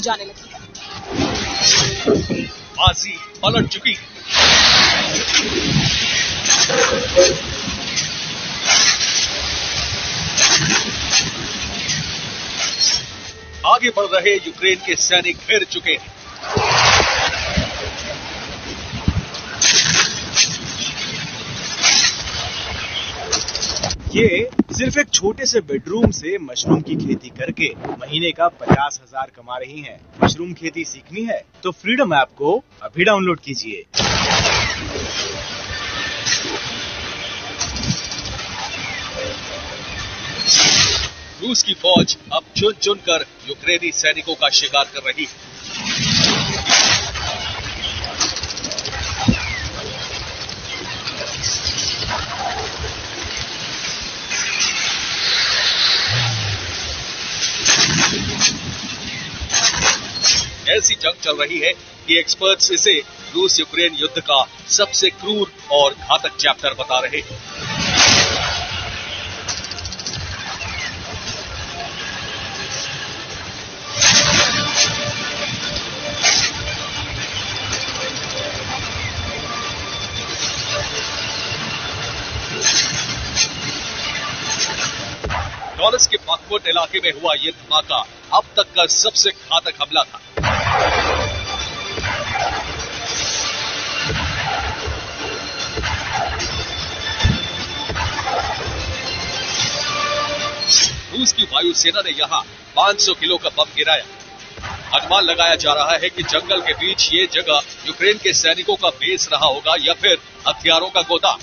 जाने लगी है। बाजी पलट चुकी। आगे बढ़ रहे यूक्रेन के सैनिक घिर चुके हैं। ये सिर्फ एक छोटे से बेडरूम से मशरूम की खेती करके महीने का 50,000 कमा रही हैं। मशरूम खेती सीखनी है तो फ्रीडम ऐप को अभी डाउनलोड कीजिए। रूस की फौज अब चुन चुन कर यूक्रेनी सैनिकों का शिकार कर रही है। ऐसी जंग चल रही है कि एक्सपर्ट्स इसे रूस यूक्रेन युद्ध का सबसे क्रूर और घातक चैप्टर बता रहे हैं। डॉनस के बाखमुट इलाके में हुआ यह धमाका अब तक का सबसे घातक हमला था। रूस की वायुसेना ने यहां 500 किलो का बम गिराया। अनुमान लगाया जा रहा है कि जंगल के बीच ये जगह यूक्रेन के सैनिकों का बेस रहा होगा या फिर हथियारों का गोदाम।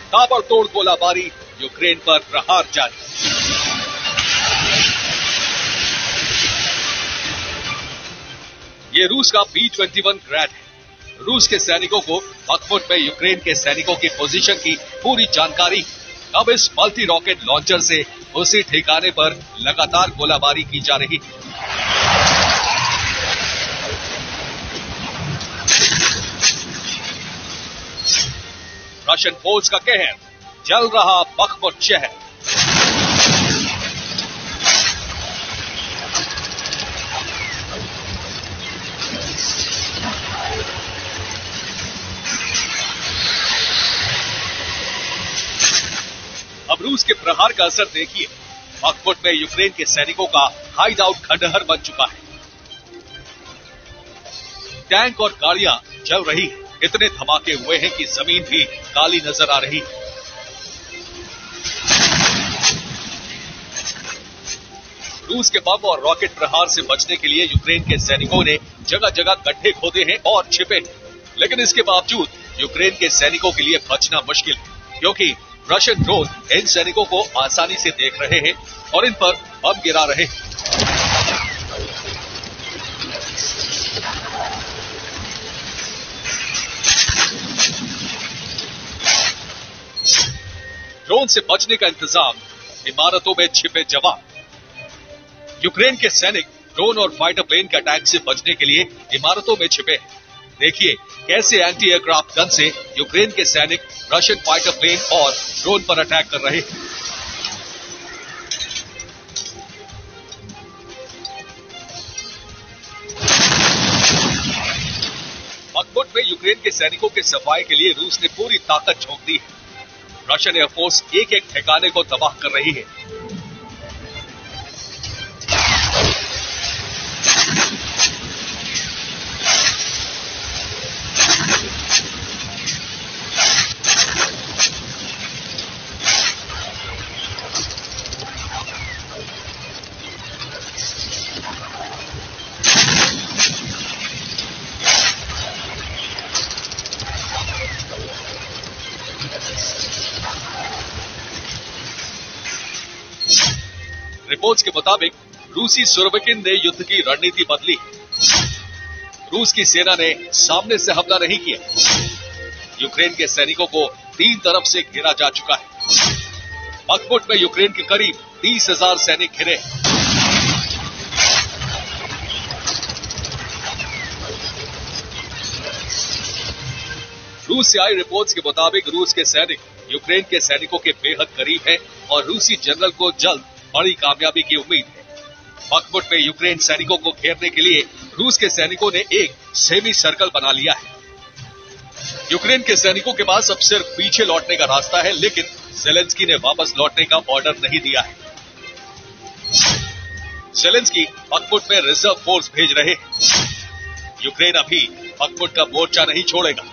ताबड़तोड़ गोलाबारी, यूक्रेन पर प्रहार जारी। ये रूस का B-21 ग्रैड है। रूस के सैनिकों को बाखमुट में यूक्रेन के सैनिकों की पोजीशन की पूरी जानकारी। अब इस मल्टी रॉकेट लॉन्चर से उसी ठिकाने पर लगातार गोलाबारी की जा रही है। रशियन फौज का कहर, जल रहा बाखमुट शहर। अब रूस के प्रहार का असर देखिए। बाखमुट में यूक्रेन के सैनिकों का हाइड आउट खंडहर बन चुका है। टैंक और गाड़ियां जल रही है। इतने धमाके हुए हैं कि जमीन भी काली नजर आ रही है। रूस के बम और रॉकेट प्रहार से बचने के लिए यूक्रेन के सैनिकों ने जगह जगह गड्ढे खोदे हैं और छिपे हैं। लेकिन इसके बावजूद यूक्रेन के सैनिकों के लिए बचना मुश्किल है, क्योंकि रशियन ड्रोन इन सैनिकों को आसानी से देख रहे हैं और इन पर बम गिरा रहे हैं। ड्रोन से बचने का इंतजाम, इमारतों में छिपे जवान। यूक्रेन के सैनिक ड्रोन और फाइटर प्लेन के अटैक से बचने के लिए इमारतों में छिपे हैं। देखिए कैसे एंटी एयरक्राफ्ट गन से यूक्रेन के सैनिक रशियन फाइटर प्लेन और ड्रोन पर अटैक कर रहे हैं। बाखमुट में यूक्रेन के सैनिकों के सफाई के लिए रूस ने पूरी ताकत झोंक दी है। रशियन एयरफोर्स एक एक ठिकाने को तबाह कर रही है। रिपोर्ट्स के मुताबिक रूसी सुरोविकिन ने युद्ध की रणनीति बदली। रूस की सेना ने सामने से हमला नहीं किया। यूक्रेन के सैनिकों को 3 तरफ से घेरा जा चुका है। बाखमुट में यूक्रेन के करीब 30,000 सैनिक घिरे। रूस से आई रिपोर्ट्स के मुताबिक रूस के सैनिक यूक्रेन के सैनिकों के बेहद करीब हैं और रूसी जनरल को जल्द बड़ी कामयाबी की उम्मीद है। बखमुट में यूक्रेन सैनिकों को घेरने के लिए रूस के सैनिकों ने एक सेमी सर्कल बना लिया है। यूक्रेन के सैनिकों के पास अब सिर्फ पीछे लौटने का रास्ता है, लेकिन ज़ेलेंस्की ने वापस लौटने का ऑर्डर नहीं दिया है। ज़ेलेंस्की बखमुट में रिजर्व फोर्स भेज रहे हैं। यूक्रेन अभी बखमुट का मोर्चा नहीं छोड़ेगा।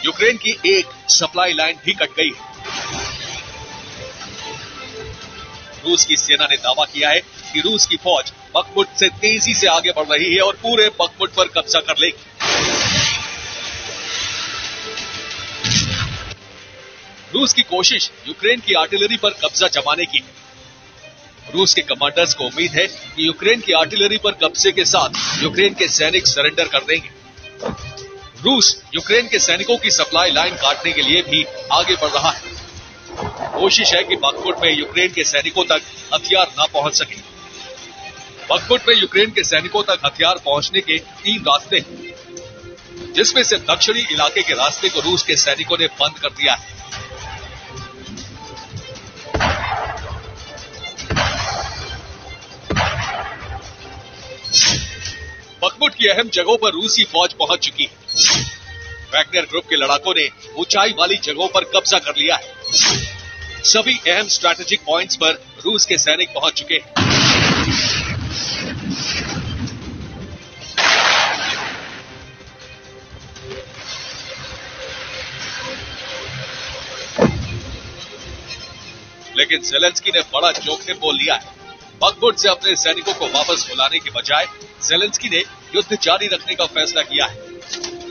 यूक्रेन की एक सप्लाई लाइन भी कट गई है। रूस की सेना ने दावा किया है कि रूस की फौज बखमुट से तेजी से आगे बढ़ रही है और पूरे बखमुट पर कब्जा कर लेगी। रूस की कोशिश यूक्रेन की आर्टिलरी पर कब्जा जमाने की है। रूस के कमांडर्स को उम्मीद है कि यूक्रेन की आर्टिलरी पर कब्जे के साथ यूक्रेन के सैनिक सरेंडर कर देंगे। रूस यूक्रेन के सैनिकों की सप्लाई लाइन काटने के लिए भी आगे बढ़ रहा है। कोशिश है कि बखमुट में यूक्रेन के सैनिकों तक हथियार न पहुंच सके। बखमुट में यूक्रेन के सैनिकों तक हथियार पहुंचने के 3 रास्ते हैं, जिसमें से दक्षिणी इलाके के रास्ते को रूस के सैनिकों ने बंद कर दिया है। बखमुट की अहम जगहों पर रूसी फौज पहुंच चुकी है। वैगनर ग्रुप के लड़ाकों ने ऊंचाई वाली जगहों पर कब्जा कर लिया है। सभी अहम स्ट्रैटेजिक पॉइंट्स पर रूस के सैनिक पहुंच चुके हैं। लेकिन ज़ेलेंस्की ने बड़ा जोखिम बोल लिया है। बखमुट से अपने सैनिकों को वापस बुलाने के बजाय ज़ेलेंस्की ने युद्ध जारी रखने का फैसला किया है।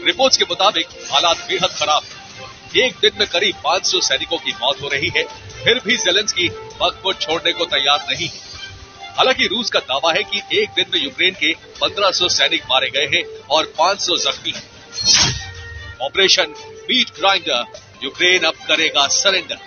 रिपोर्ट्स के मुताबिक हालात बेहद खराब है। एक दिन में करीब 500 सैनिकों की मौत हो रही है, फिर भी ज़ेलेंस्की बखमुट छोड़ने को तैयार नहीं है। हालांकि रूस का दावा है कि एक दिन में यूक्रेन के 1500 सैनिक मारे गए हैं और 500 जख्मी हैं। ऑपरेशन मीट ग्राइंडर, यूक्रेन अब करेगा सरेंडर।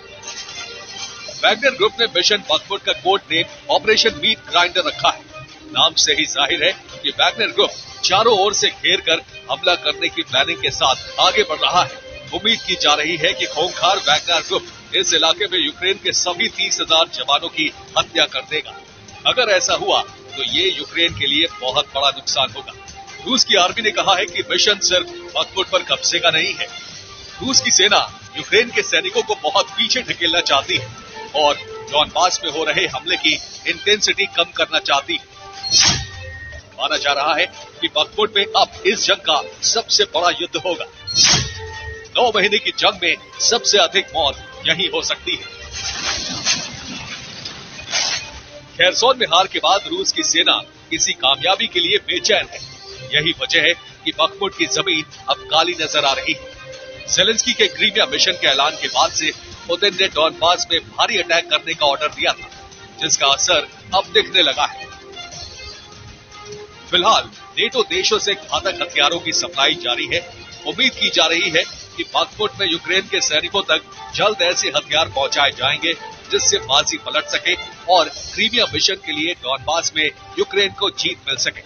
वैगनर ग्रुप ने मिशन बखमुट का code name operation meat grinder रखा है। नाम से ही जाहिर है कि वैगनर ग्रुप चारों ओर से घेर कर हमला करने की प्लानिंग के साथ आगे बढ़ रहा है। उम्मीद की जा रही है कि खूंखार वैगनर ग्रुप इस इलाके में यूक्रेन के सभी 30,000 जवानों की हत्या कर देगा। अगर ऐसा हुआ तो ये यूक्रेन के लिए बहुत बड़ा नुकसान होगा। रूस की आर्मी ने कहा है कि मिशन सिर्फ बखमुट पर कब्जे का नहीं है। रूस की सेना यूक्रेन के सैनिकों को बहुत पीछे ढकेलना चाहती है और डॉनबास में हो रहे हमले की इंटेंसिटी कम करना चाहती है। माना जा रहा है कि बखमुट में अब इस जंग का सबसे बड़ा युद्ध होगा। 9 महीने की जंग में सबसे अधिक मौत यही हो सकती है। खेरसोन में हार के बाद रूस की सेना किसी कामयाबी के लिए बेचैन है। यही वजह है कि बखमुट की जमीन अब काली नजर आ रही है। ज़ेलेंस्की के क्रीमिया मिशन के ऐलान के बाद से पुतिन ने डॉनबास में भारी अटैक करने का ऑर्डर दिया था, जिसका असर अब दिखने लगा है। फिलहाल नेटो देशों से घातक हथियारों की सप्लाई जारी है। उम्मीद की जा रही है कि बखमुट में यूक्रेन के सैनिकों तक जल्द ऐसे हथियार पहुंचाए जाएंगे जिससे बाजी पलट सके और क्रीमिया मिशन के लिए डॉनबास में यूक्रेन को जीत मिल सके।